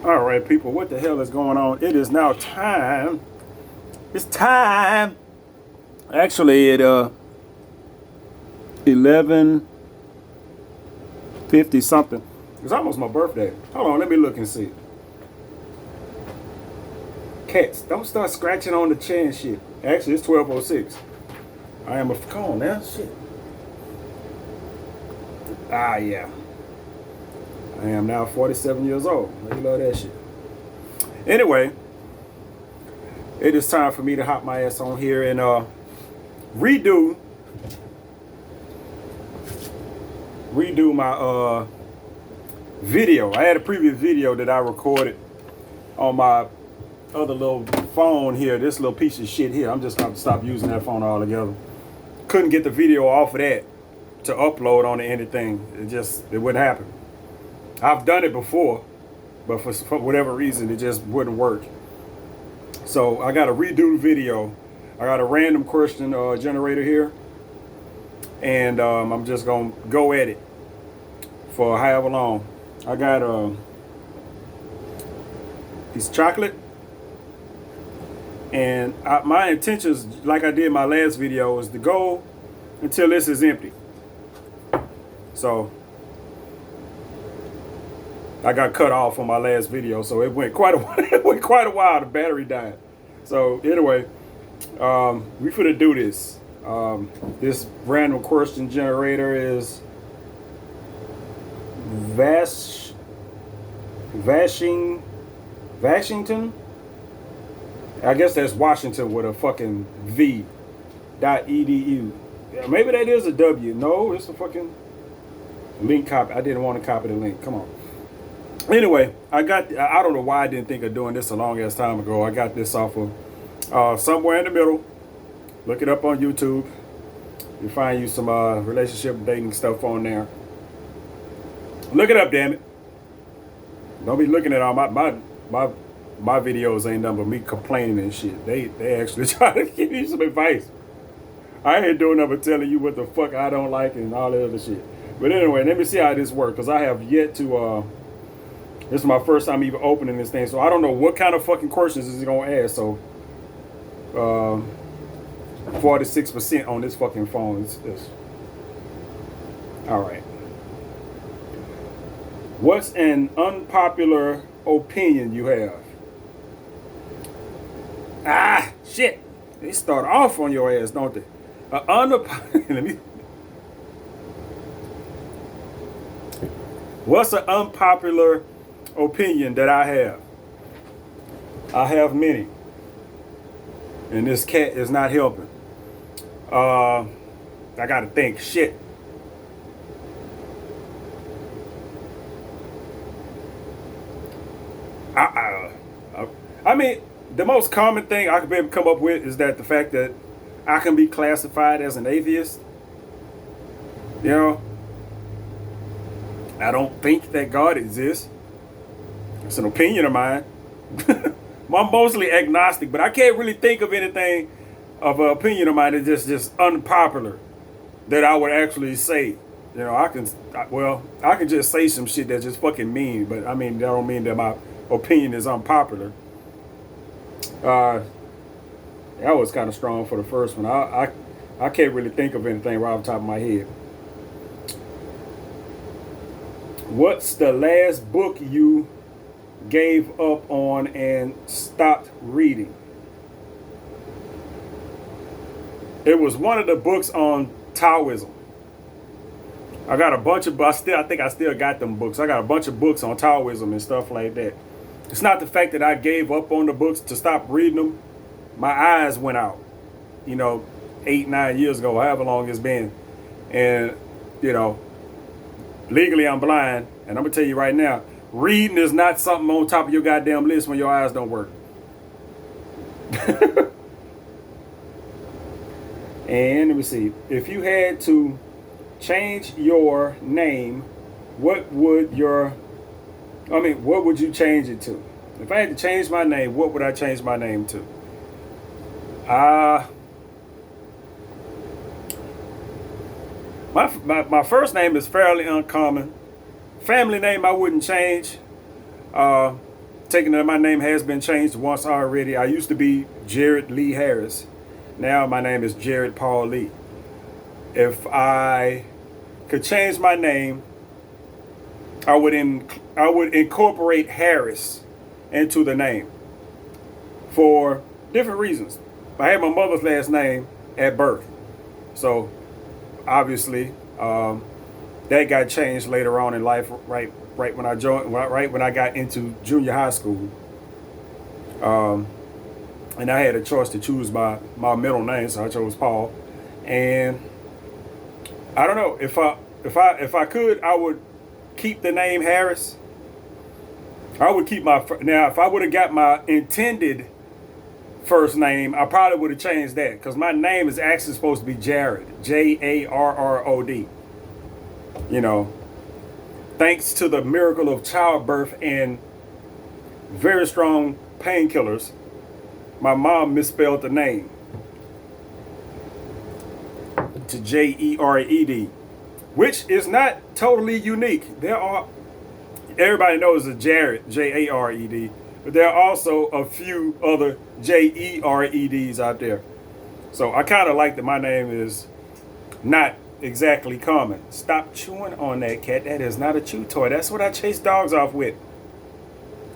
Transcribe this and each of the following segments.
All right, people, what the hell is going on? It is now time. It's time. Actually, at 11:50 something. It's almost my birthday. Hold on, let me look and see. Cats, don't start scratching on the chair and shit. Actually, it's 12:06. I am a come on now, shit. Ah, yeah. I am now 47 years old. You love that shit. Anyway, it is time for me to hop my ass on here and redo my video. I had a previous video that I recorded on my other little phone here, this little piece of shit here. I'm just going to stop using that phone altogether. Couldn't get the video off of that to upload onto anything. It wouldn't happen. I've done it before, but for whatever reason, it just wouldn't work. So I got to redo the video. I got a random question generator here, and I'm just gonna go at it for however long. I got a piece of chocolate, and my intentions, like I did my last video, is to go until this is empty. So I got cut off on my last video, so it went quite a while. The battery died. So anyway, we finna do this. This random question generator is Washington. I guess that's Washington with a fucking V.edu. Yeah, maybe that is a W. No, it's a fucking link copy. I didn't want to copy the link. Come on. Anyway, I don't know why I didn't think of doing this a long ass time ago. I got this off of Somewhere in the Middle. Look it up on YouTube. You find you some relationship dating stuff on there. Look it up, damn it. Don't be looking at all my videos ain't nothing but me complaining and shit. They actually try to give you some advice. I ain't doing nothing but telling you what the fuck I don't like and all that other shit. But anyway, let me see how this works, because I have yet to this is my first time even opening this thing, so I don't know what kind of fucking questions is it gonna ask. So 46% on this fucking phone. All right. What's an unpopular opinion you have? Ah, shit. They start off on your ass, don't they? What's an unpopular opinion that I have? I have many. And this cat is not helping. I gotta think. Shit. I mean, the most common thing I could be able to come up with is that the fact that I can be classified as an atheist. You know, I don't think that God exists. It's an opinion of mine. I'm mostly agnostic, but I can't really think of anything of an opinion of mine that's just unpopular that I would actually say. You know, I can just say some shit that's just fucking mean, but I mean, that don't mean that my opinion is unpopular. That was kind of strong for the first one. I can't really think of anything right off the top of my head. What's the last book you gave up on and stopped reading? It was one of the books on Taoism. I got a bunch of, I think I still got them books. I got a bunch of books on Taoism and stuff like that. It's not the fact that I gave up on the books to stop reading them. My eyes went out, 8-9 years ago, however long it's been. And, legally I'm blind. And I'm going to tell you right now, reading is not something on top of your goddamn list when your eyes don't work. And let me see. If you had to change your name, what would you change it to? If I had to change my name, what would I change my name to? My first name is fairly uncommon. Family name I wouldn't change. taking that my name has been changed once already. I used to be Jared Lee Harris. Now my name is Jared Paul Lee. If I could change my name, I would incorporate Harris into the name for different reasons. I had my mother's last name at birth, so obviously that got changed later on in life. Right when I joined, right when I got into junior high school, and I had a choice to choose my middle name, so I chose Paul. And I don't know if I could, I would keep the name Harris. I would keep now. If I would have got my intended first name, I probably would have changed that, because my name is actually supposed to be Jarrod, Jarrod. You know, thanks to the miracle of childbirth and very strong painkillers, my mom misspelled the name to Jered, which is not totally unique. Everybody knows a Jared, Jared, but there are also a few other Jereds out there. So I kind of like that my name is not exactly common. Stop chewing on that, cat. That is not a chew toy. That's what I chase dogs off with.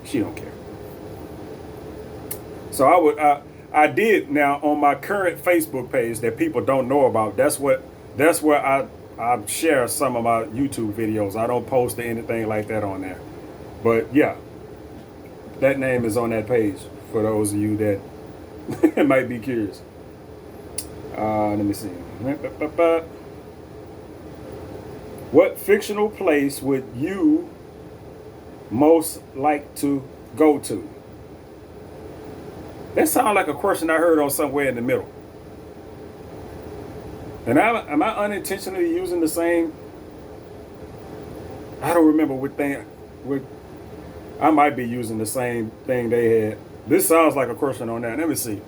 She don't care. So I did now on my current Facebook page that people don't know about. That's where I share some of my YouTube videos. I don't post anything like that on there. But yeah, that name is on that page for those of you that might be curious. Let me see. What fictional place would you most like to go to? That sounds like a question I heard on Somewhere in the Middle. And am I unintentionally using the same? I don't remember what I might be using the same thing they had. This sounds like a question on that. Let me see.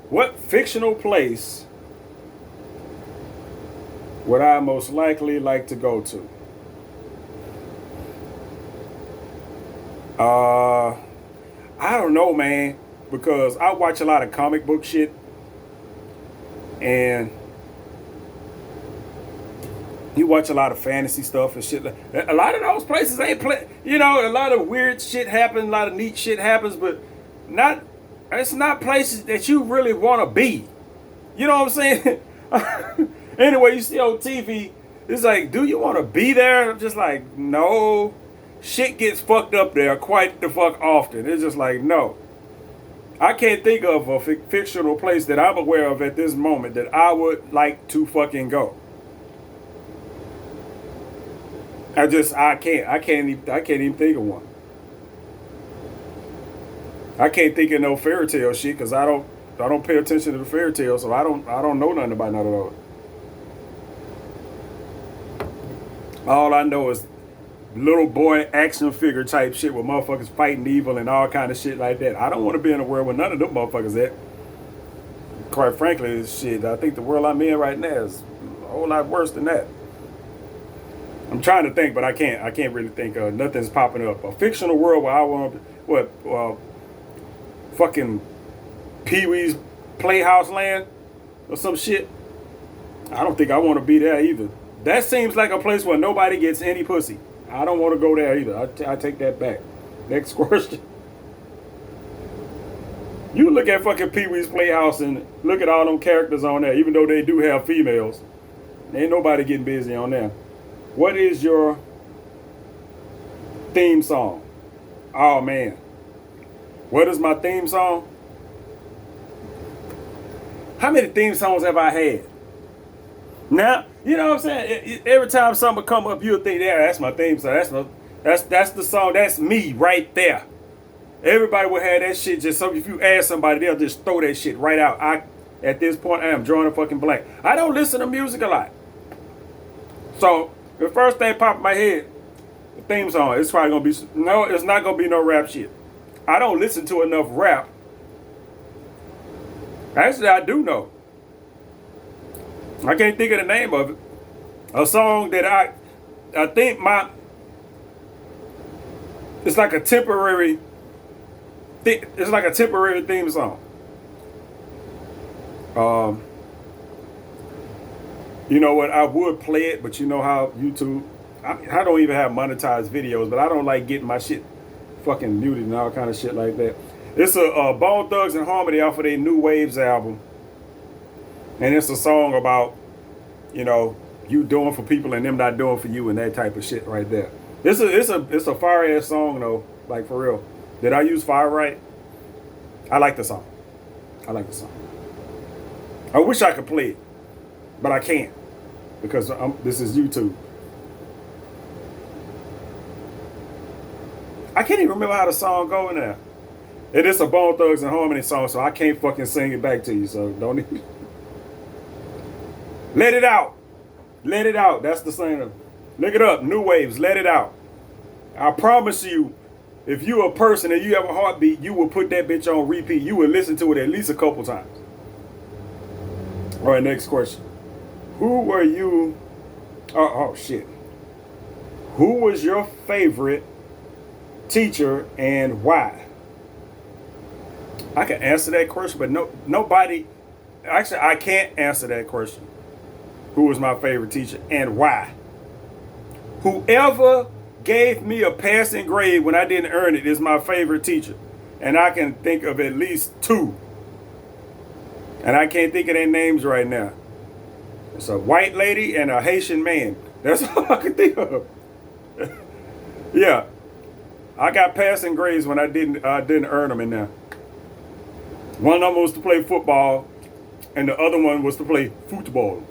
What fictional place would I most likely like to go to? I don't know, man, because I watch a lot of comic book shit, and you watch a lot of fantasy stuff and shit. A lot of those places ain't play. You know, a lot of weird shit happens, a lot of neat shit happens, but it's not places that you really want to be. You know what I'm saying? Anyway, you see on TV, it's like, do you want to be there? I'm just like, no. Shit gets fucked up there quite the fuck often. It's just like, no. I can't think of a fictional place that I'm aware of at this moment that I would like to fucking go. I can't even think of one. I can't think of no fairy tale shit because I don't pay attention to the fairy tale, so I don't know nothing about none of those. All I know is little boy action figure type shit with motherfuckers fighting evil and all kind of shit like that. I don't want to be in a world where none of them motherfuckers at. Quite frankly, shit, I think the world I'm in right now is a whole lot worse than that. I'm trying to think, but I can't really think of nothing's popping up. A fictional world where I want fucking Pee-wee's Playhouse Land or some shit. I don't think I want to be there either. That seems like a place where nobody gets any pussy. I don't want to go there either. I take that back. Next question. You look at fucking Pee-wee's Playhouse and look at all them characters on there, even though they do have females. Ain't nobody getting busy on there. What is your theme song? Oh, man. What is my theme song? How many theme songs have I had? Now, you know what I'm saying? Every time something come up, you'll think, yeah, that's my theme song. That's the song. That's me right there. Everybody will have that shit. Just so if you ask somebody, they'll just throw that shit right out. At this point, I am drawing a fucking blank. I don't listen to music a lot. So the first thing popped in my head, the theme song. It's probably gonna be no. It's not gonna be no rap shit. I don't listen to enough rap. Actually, I do know. I can't think of the name of it. A song that I think It's like a temporary. It's like a temporary theme song. Um, you know what? I would play it, but you know how YouTube. I don't even have monetized videos, but I don't like getting my shit fucking muted and all kind of shit like that. It's a Bone Thugs and Harmony off of their New Waves album, and it's a song about, you know, you doing for people and them not doing for you and that type of shit right there. It's a fire ass song though, like for real. Did I use fire right? I like the song. I like the song. I wish I could play it, but I can't because this is YouTube. I can't even remember how the song go in there. It is a Bone Thugs and Harmony song, so I can't fucking sing it back to you. So don't even. Let It Out. Let It Out. That's the singer. Look it up. New Waves. Let It Out. I promise you, if you a person and you have a heartbeat, you will put that bitch on repeat. You will listen to it at least a couple times. All right, next question. Who were you? Oh shit. Who was your favorite teacher and why? I can answer that question, but nobody. Actually, I can't answer that question. Who was my favorite teacher and why? Whoever gave me a passing grade when I didn't earn it is my favorite teacher. And I can think of at least two. And I can't think of their names right now. It's a white lady and a Haitian man. That's all I can think of. Yeah. I got passing grades when I didn't earn them in there. One of them was to play football, and the other one was to play football.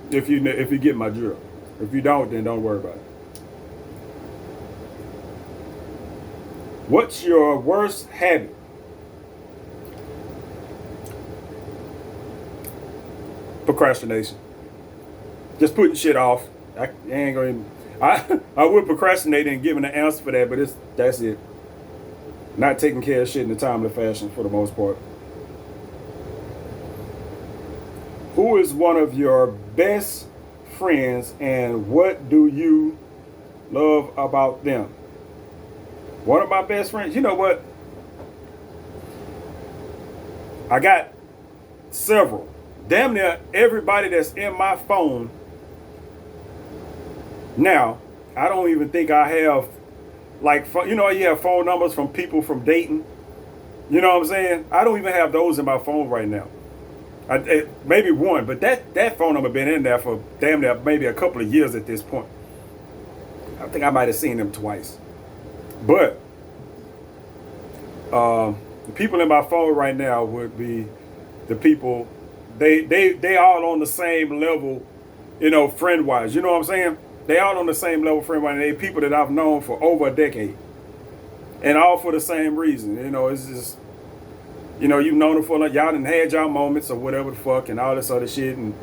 If you get my drill. If you don't, then don't worry about it. What's your worst habit? Procrastination. Just putting shit off. I ain't going. I would procrastinate and giving an answer for that, but that's it. Not taking care of shit in a timely fashion for the most part. Who is one of your best friends and what do you love about them? One of my best friends, you know what? I got several. Damn near everybody that's in my phone now, I don't even think I have, like, you know, you have phone numbers from people from dating. You know what I'm saying? I don't even have those in my phone right now. Maybe one, but that phone number been in there for damn near maybe a couple of years at this point. I think I might have seen them twice. But the people in my phone right now would be the people, they all on the same level, you know, friend-wise. You know what I'm saying? They all on the same level friend-wise. They people that I've known for over a decade. And all for the same reason. You know, it's just, you know, you've known them for, like, y'all done had y'all moments or whatever the fuck and all this other shit. And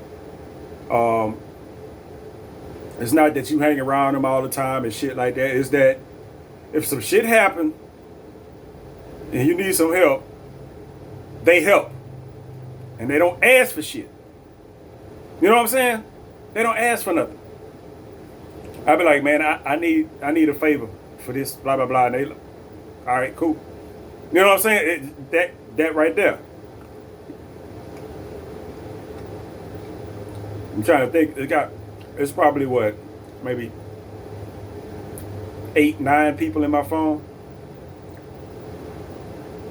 it's not that you hang around them all the time and shit like that. It's that if some shit happen and you need some help, they help. And they don't ask for shit. You know what I'm saying? They don't ask for nothing. I'd be like, man, I need a favor for this, blah, blah, blah. And they, all right, cool. You know what I'm saying? That right there. I'm trying to think. It's probably what, maybe 8, 9 people in my phone.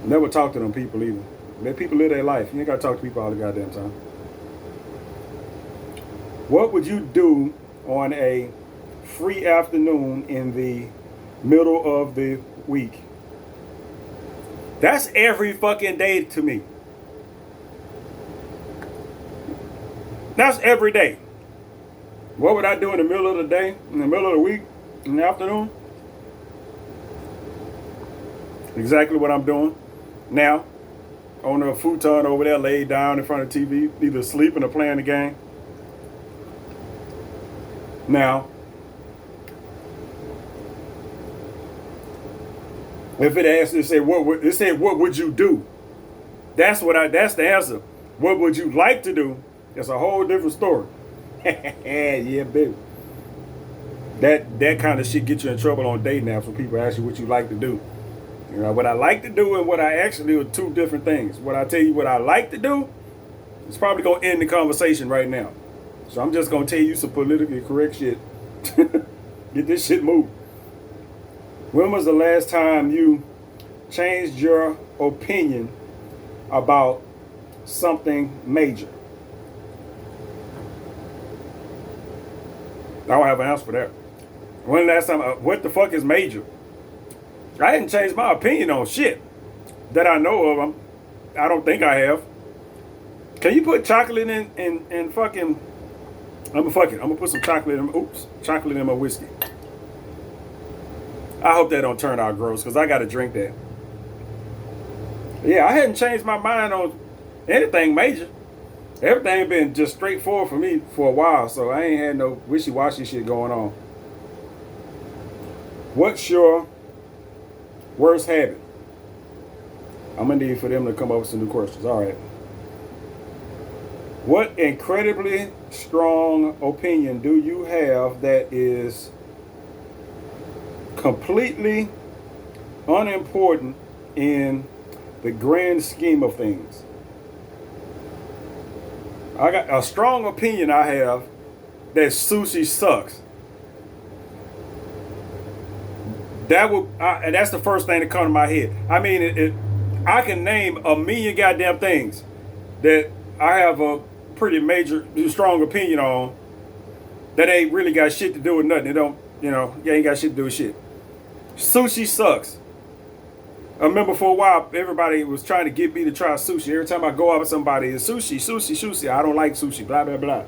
Never talk to them people either. Let people live their life. You ain't got to talk to people all the goddamn time. What would you do on a free afternoon in the middle of the week? That's every fucking day to me. That's every day. What would I do in the middle of the day, in the middle of the week, in the afternoon? Exactly what I'm doing now. On a futon over there, laid down in front of TV, either sleeping or playing the game. Now, if it asks, it said, what would you do? That's the answer. What would you like to do? It's a whole different story. Yeah, baby. That kind of shit get you in trouble on dating apps when people ask you what you like to do. You know, what I like to do and what I actually do are two different things. What I tell you what I like to do, it's probably gonna end the conversation right now. So I'm just gonna tell you some politically correct shit. Get this shit moved. When was the last time you changed your opinion about something major? I don't have an answer for that. When last time? What the fuck is major? I didn't change my opinion on shit that I know of. I don't think I have. Can you put chocolate in fucking? I'm gonna put some chocolate in. Chocolate in my whiskey. I hope that don't turn out gross because I gotta drink that. Yeah, I hadn't changed my mind on anything major. Everything been just straightforward for me for a while, so I ain't had no wishy-washy shit going on. What's your worst habit? I'm gonna need for them to come up with some new questions. All right. What incredibly strong opinion do you have that is completely unimportant in the grand scheme of things? I got a strong opinion I have that sushi sucks. And that's the first thing that comes to my head. I mean, I can name a million goddamn things that I have a pretty major, strong opinion on that ain't really got shit to do with nothing. It don't, you ain't got shit to do with shit. Sushi sucks. I remember for a while, everybody was trying to get me to try sushi. Every time I go out with somebody, it's sushi. I don't like sushi, blah, blah, blah.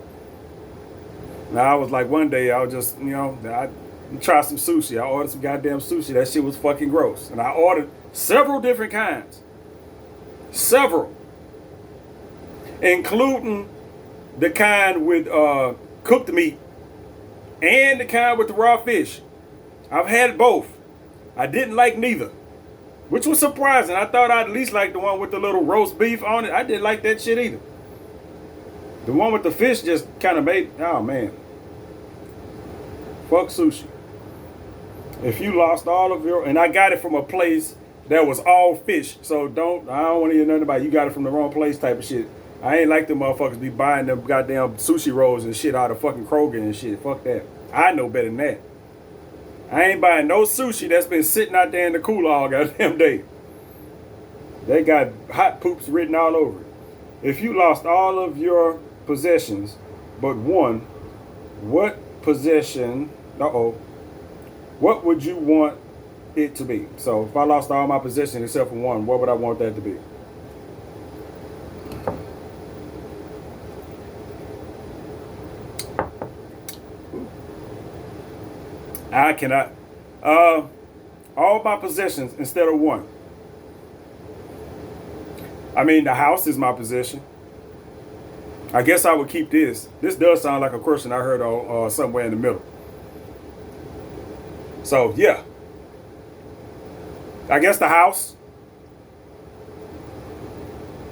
Now, I was like, one day, I was just, I try some sushi. I ordered some goddamn sushi. That shit was fucking gross. And I ordered several different kinds. Several. Including the kind with cooked meat and the kind with the raw fish. I've had both. I didn't like neither, which was surprising. I thought I'd at least like the one with the little roast beef on it. I didn't like that shit either. The one with the fish just kind of made, oh man. Fuck sushi. If you lost all of your, and I got it from a place that was all fish, so I don't want to hear nothing about you got it from the wrong place type of shit. I ain't like them motherfuckers be buying them goddamn sushi rolls and shit out of fucking Kroger and shit. Fuck that. I know better than that. I ain't buying no sushi that's been sitting out there in the cooler all goddamn day. They got hot poops written all over it. If you lost all of your possessions but one, what possession, what would you want it to be? So if I lost all my possessions except for one, what would I want that to be? I cannot. All my possessions instead of one. I mean, the house is my possession. I guess I would keep this. This does sound like a question I heard on somewhere in the middle. So, yeah. I guess the house.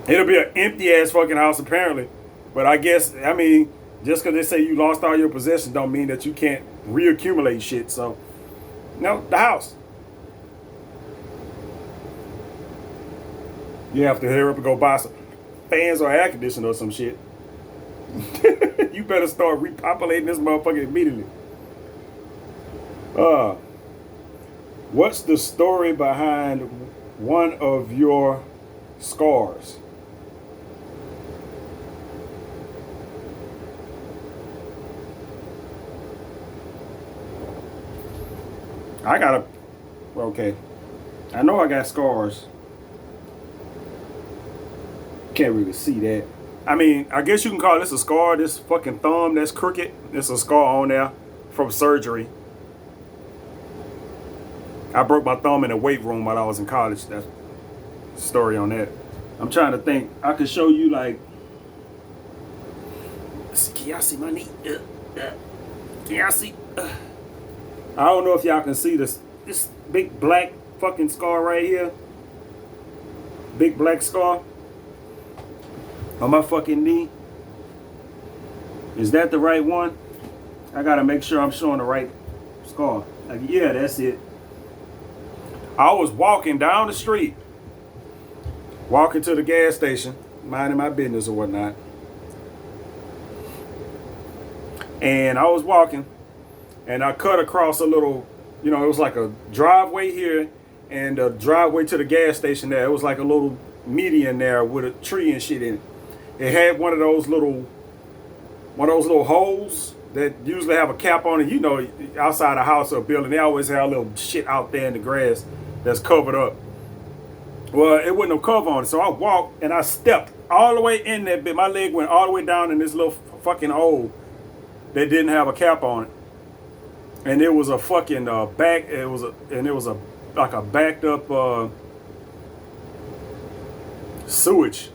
It'll be an empty ass fucking house apparently. But I guess, I mean, just because they say you lost all your possessions don't mean that you can't reaccumulate shit. So, no, the house. You have to hurry up and go buy some fans or air conditioner or some shit. You better start repopulating this motherfucker immediately. What's the story behind one of your scars? Okay. I know I got scars. Can't really see that. I mean, I guess you can call this a scar. This fucking thumb that's crooked. There's a scar on there from surgery. I broke my thumb in a weight room while I was in college. That's the story on that. I'm trying to think. I could show you like. Can y'all see my knee? Can y'all see? I don't know if y'all can see this big black fucking scar right here. Big black scar on my fucking knee. Is that the right one? I gotta make sure I'm showing the right scar. Like, yeah, that's it. I was walking down the street, walking to the gas station, minding my business or whatnot. And I was walking, and I cut across a little, it was like a driveway here and a driveway to the gas station there. It was like a little median there with a tree and shit in it. It had one of those little holes that usually have a cap on it. Outside a house or a building, they always have a little shit out there in the grass that's covered up. Well, it wasn't no cover on it, so I walked and I stepped all the way in that bit. My leg went all the way down in this little fucking hole that didn't have a cap on it, and it was a fucking it was like a backed up sewage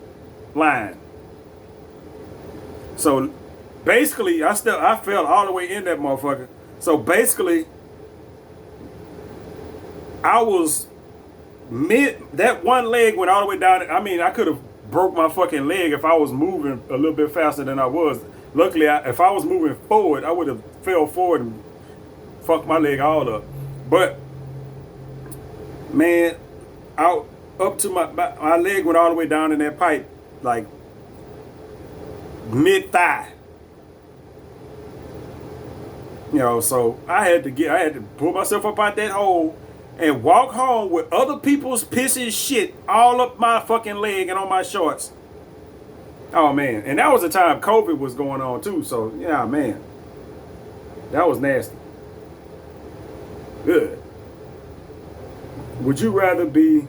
line. So basically, I fell all the way in that motherfucker. So basically, I was that one leg went all the way down. I mean, I could have broke my fucking leg if I was moving a little bit faster than I was. Luckily, if I was moving forward, I would have fell forward and fucked my leg all up. But man, up to my leg went all the way down in that pipe, like mid thigh. So I had to pull myself up out that hole and walk home with other people's pissing shit all up my fucking leg and on my shorts. Oh man, and that was the time COVID was going on too. So yeah, man, that was nasty. Good. Would you rather be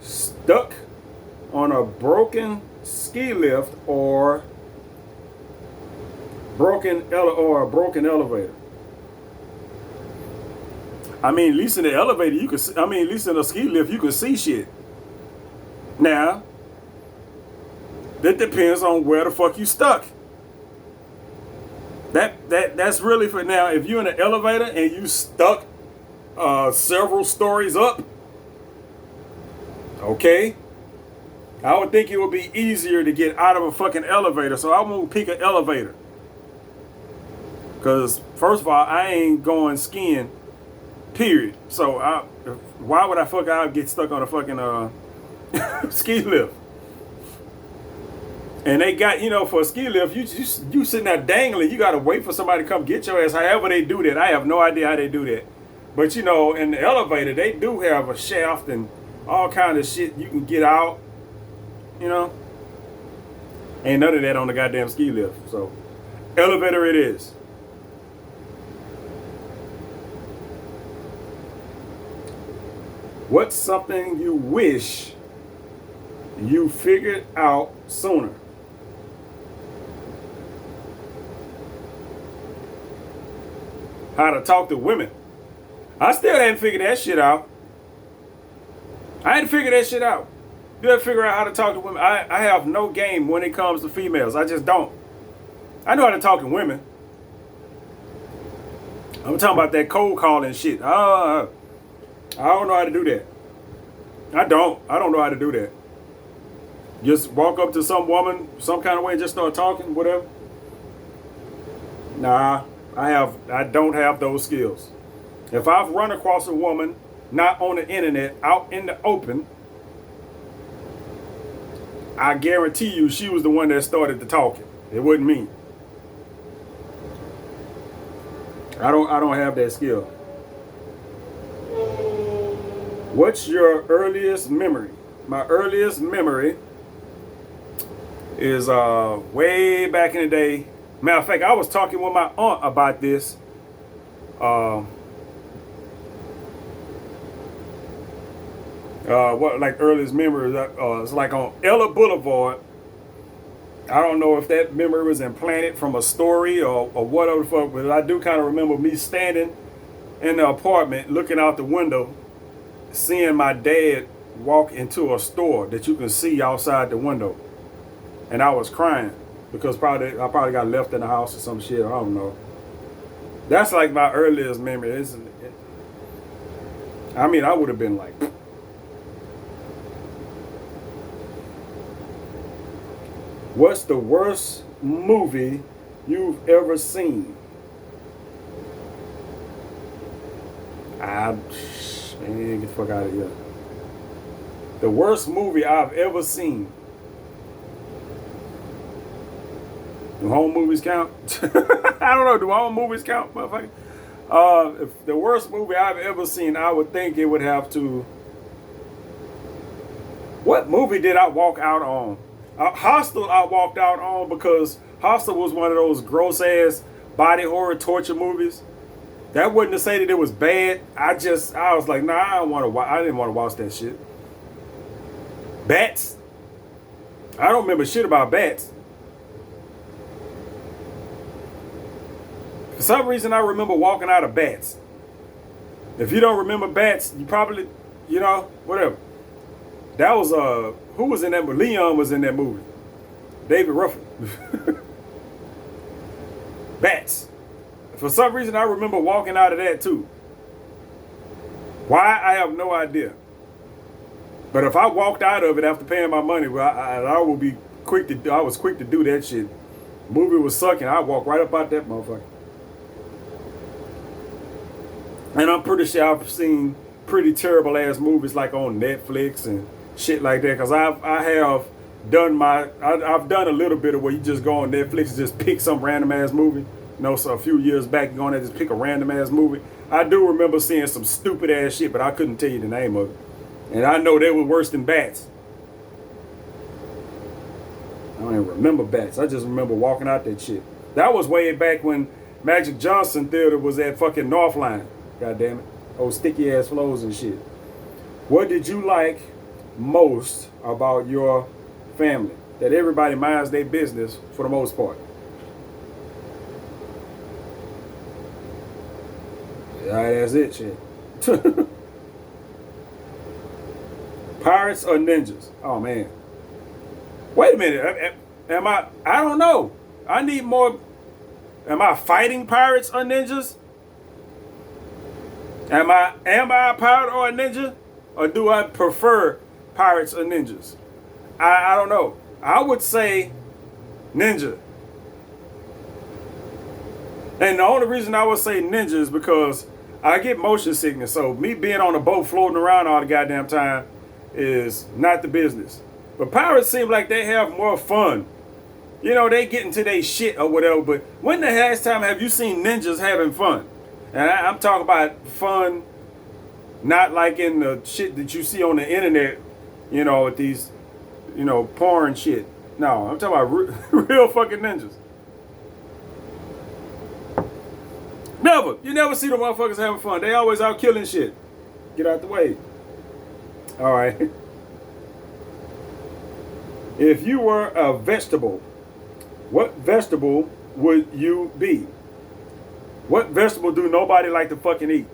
stuck on a broken ski lift or a broken elevator? I mean, at least in the elevator you could. At least in a ski lift you could see shit. Now, that depends on where the fuck you stuck. That's really for now. If you're in an elevator and you stuck several stories up, okay, I would think it would be easier to get out of a fucking elevator. So I'm gonna pick an elevator. Cause first of all, I ain't going skiing. Period. So why would I get stuck on a fucking ski lift? And they got, for a ski lift, you sitting there dangling. You got to wait for somebody to come get your ass. However they do that, I have no idea how they do that. But in the elevator, they do have a shaft and all kind of shit you can get out. Ain't none of that on the goddamn ski lift. So, elevator it is. What's something you wish you figured out sooner? How to talk to women. I still hadn't figured that shit out. I hadn't figured that shit out. You gotta figure out how to talk to women. I have no game when it comes to females. I just don't. I know how to talk to women. I'm talking about that cold calling shit. I don't know how to do that. I don't know how to do that. Just walk up to some woman some kind of way and just start talking, whatever. Nah, I don't have those skills. If I've run across a woman, not on the internet, out in the open, I guarantee you she was the one that started the talking. It wasn't me. I don't have that skill. What's your earliest memory? My earliest memory is way back in the day. Matter of fact, I was talking with my aunt about this. Earliest memory? It's like on Ella Boulevard. I don't know if that memory was implanted from a story or whatever the fuck, but I do kind of remember me standing in the apartment, looking out the window, seeing my dad walk into a store that you can see outside the window, and I was crying because I probably got left in the house or some shit. I don't know. That's like my earliest memory. I would have been like. What's the worst movie you've ever seen? Man, get the fuck out of here. The worst movie I've ever seen. Do home movies count? I don't know. Do home movies count, motherfucker? If the worst movie I've ever seen, I would think it would have to. What movie did I walk out on? Hostel I walked out on because Hostel was one of those gross ass body horror torture movies. That wasn't to say that it was bad. I was like, nah, I didn't want to watch that shit. Bats. I don't remember shit about Bats. For some reason, I remember walking out of Bats. If you don't remember Bats, you probably, whatever. That was, who was in that movie? Leon was in that movie. David Ruffin. Bats. For some reason, I remember walking out of that too. Why? I have no idea. But if I walked out of it after paying my money, well, I would be quick to. I was quick to do that shit. Movie was sucking. I walked right up out that motherfucker. And I'm pretty sure I've seen pretty terrible ass movies like on Netflix and shit like that. Cause I've done a little bit of where you just go on Netflix and just pick some random ass movie. So a few years back, you go on there and just pick a random ass movie. I do remember seeing some stupid ass shit, but I couldn't tell you the name of it. And I know they were worse than Bats. I don't even remember Bats. I just remember walking out that shit. That was way back when Magic Johnson Theater was at fucking Northline. God damn it. Old sticky ass flows and shit. What did you like most about your family? That everybody minds their business for the most part. Alright, that's it, shit. Pirates or ninjas? Oh, man. Wait a minute. I don't know. I need more. Am I fighting pirates or ninjas? Am I a pirate or a ninja? Or do I prefer pirates or ninjas? I don't know. I would say ninja. And the only reason I would say ninja is because I get motion sickness. So me being on a boat floating around all the goddamn time is not the business. But pirates seem like they have more fun. They get into their shit or whatever. But when the last time have you seen ninjas having fun? And I'm talking about fun, not like in the shit that you see on the internet, with these, porn shit. No, I'm talking about real fucking ninjas. Never. You never see the motherfuckers having fun. They always out killing shit. Get out the way. All right. If you were a vegetable, what vegetable would you be? What vegetable do nobody like to fucking eat?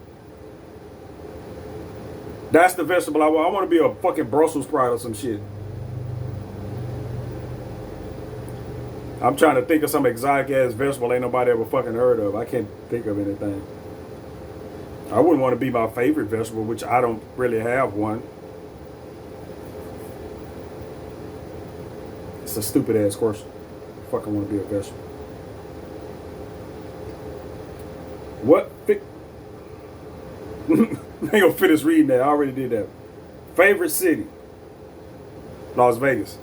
That's the vegetable I want. I want to be a fucking Brussels sprout or some shit. I'm trying to think of some exotic ass vegetable ain't nobody ever fucking heard of. I can't think of anything. I wouldn't want to be my favorite vegetable, which I don't really have one. It's a stupid ass question. I fucking want to be a vegetable. What? I ain't gonna finish reading that. I already did that. Favorite city? Las Vegas.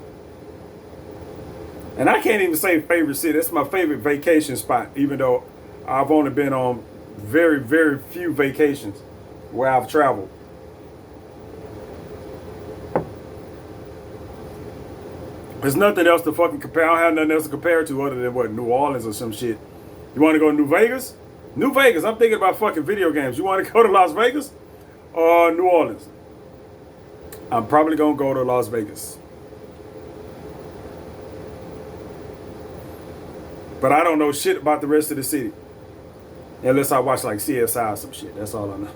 And I can't even say favorite city. That's my favorite vacation spot, even though I've only been on very, very few vacations where I've traveled. There's nothing else to fucking compare. I don't have nothing else to compare to other than what, New Orleans or some shit. You want to go to New Vegas? New Vegas. I'm thinking about fucking video games. You want to go to Las Vegas or New Orleans? I'm probably going to go to Las Vegas. But I don't know shit about the rest of the city. Unless I watch like CSI or some shit. That's all I know.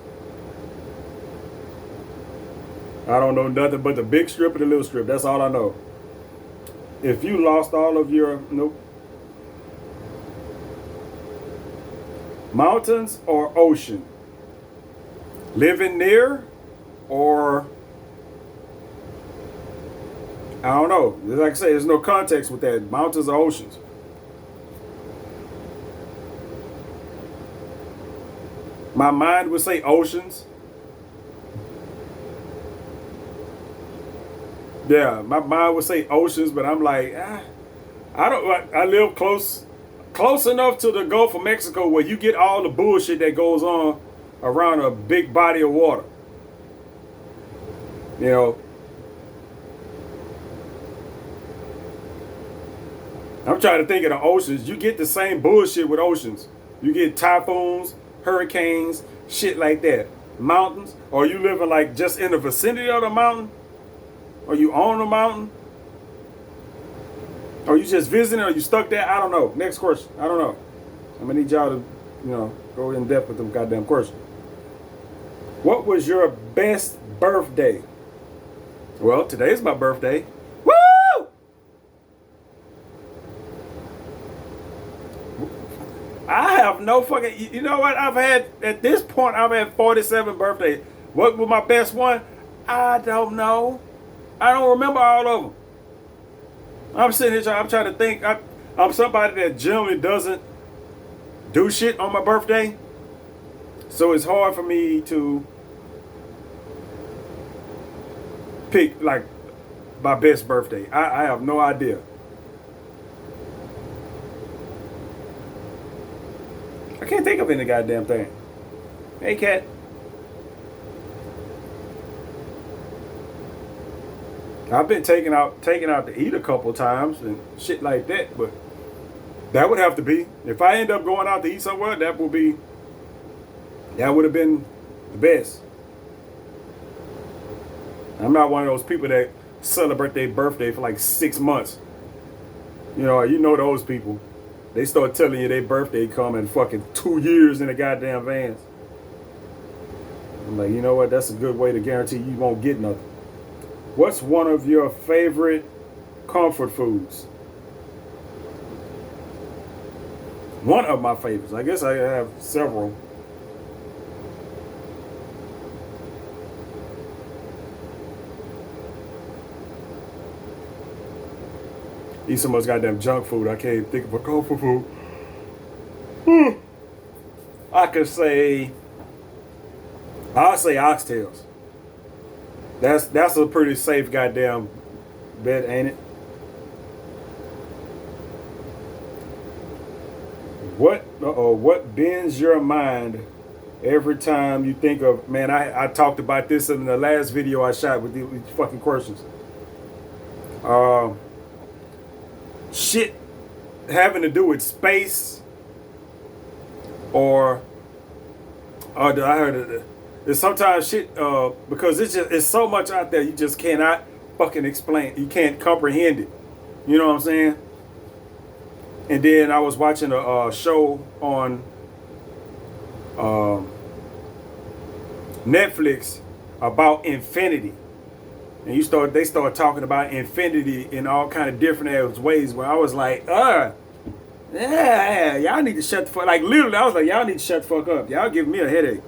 I don't know nothing but the big strip and the little strip. That's all I know. If you lost all of your... Nope. Mountains or ocean? Living near or... I don't know. Like I say, there's no context with that. Mountains or oceans? My mind would say oceans. Yeah, my mind would say oceans, but I'm like, I don't. I live close enough to the Gulf of Mexico where you get all the bullshit that goes on around a big body of water. You know, I'm trying to think of the oceans. You get the same bullshit with oceans. You get typhoons, hurricanes, shit like that. Mountains, or you living like just in the vicinity of the mountain, or you on the mountain, or you just visiting, or you stuck there. I don't know. Next question. I don't know. I'm gonna need y'all to, go in depth with them goddamn questions. What was your best birthday? Well, today's my birthday. Woo! I have no fucking. You know what? At this point, I've had 47 birthdays. What was my best one? I don't know. I don't remember all of them. I'm sitting here, I'm trying to think. I'm somebody that generally doesn't do shit on my birthday. So it's hard for me to pick, like, my best birthday. I have no idea. I can't think of any goddamn thing. Hey, cat. I've been taken out to eat a couple times and shit like that, but that would have to be, if I end up going out to eat somewhere, that would have been the best. I'm not one of those people that celebrate their birthday for like 6 months. You know those people. They start telling you their birthday come in fucking 2 years in a goddamn advance. I'm like, you know what? That's a good way to guarantee you won't get nothing. What's one of your favorite comfort foods? One of my favorites. I guess I have several. Eat so much goddamn junk food, I can't think of a comfort food. I'll say oxtails. That's a pretty safe goddamn bet, ain't it? What bends your mind every time you think of, man, I talked about this in the last video I shot with these fucking questions. Shit having to do with space, or I heard it. There's sometimes shit because it's so much out there you just cannot fucking explain. You can't comprehend it. You know what I'm saying? And then I was watching a show on Netflix about infinity, and they start talking about infinity in all kind of different ways. Where I was like, yeah, y'all need to shut the fuck. Like literally, I was like, y'all need to shut the fuck up. Y'all giving me a headache.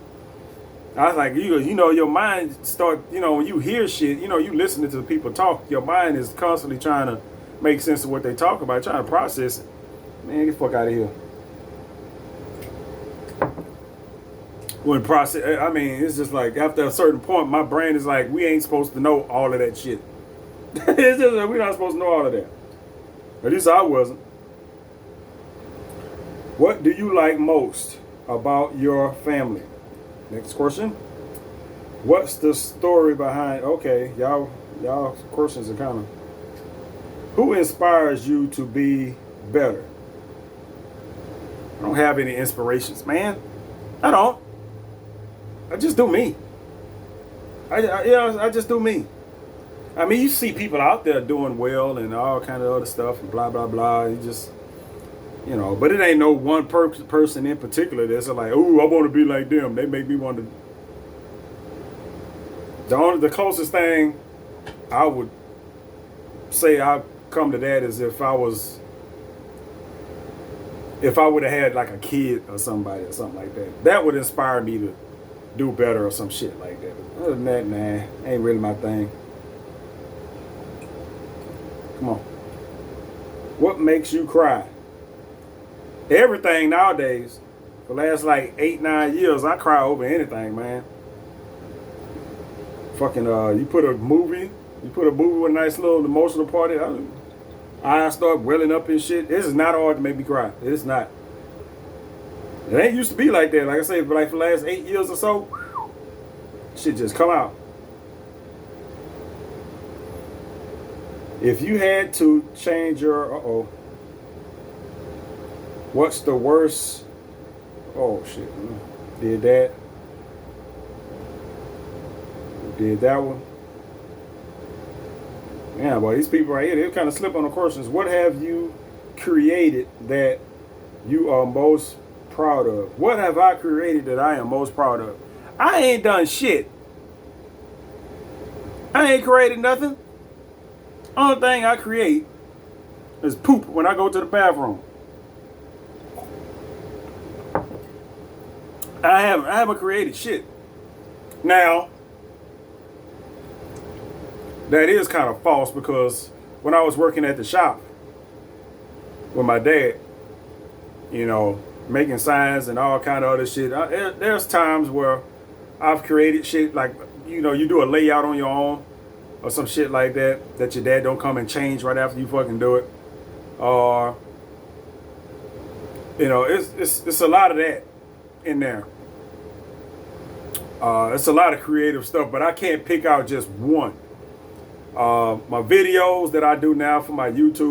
I was like, your mind start, when you hear shit, you listening to people talk, your mind is constantly trying to make sense of what they talk about, trying to process it. Man, get the fuck out of here. It's just like after a certain point, my brain is like, we ain't supposed to know all of that shit. It's just like we're not supposed to know all of that. At least I wasn't. What do you like most about your family? Next question. What's the story behind? Okay, y'all questions are kind of. Who inspires you to be better? I don't have any inspirations, man. I don't. I just do me. I just do me. I mean, you see people out there doing well and all kind of other stuff and blah blah blah. You just, but it ain't no one person in particular that's like, oh, I want to be like them. They make me want to. The closest thing I would say I've come to that is if I would have had like a kid or somebody or something like that. That would inspire me to do better or some shit like that. But other than that, nah, ain't really my thing. Come on. What makes you cry? Everything nowadays. For the last like 8, 9 years, I cry over anything, man. Fucking you put a movie with a nice little emotional part. I start welling up and shit. This is not hard to make me cry. It is not. It ain't used to be like that. Like I say, like for the last 8 years or so, shit just come out. If you had to change your what's the worst? Oh shit, did that? Did that one? Yeah, boy, these people right here, they kind of slip on the questions. What have you created that you are most proud of? What have I created that I am most proud of? I ain't done shit. I ain't created nothing. Only thing I create is poop when I go to the bathroom. I haven't created shit. Now, that is kind of false because when I was working at the shop with my dad, you know, making signs and all kind of other shit, there's times where I've created shit like, you know, you do a layout on your own or some shit like that your dad don't come and change right after you fucking do it. Or, you know, it's a lot of that in there. It's a lot of creative stuff, but I can't pick out just one. My videos that I do now for my YouTube.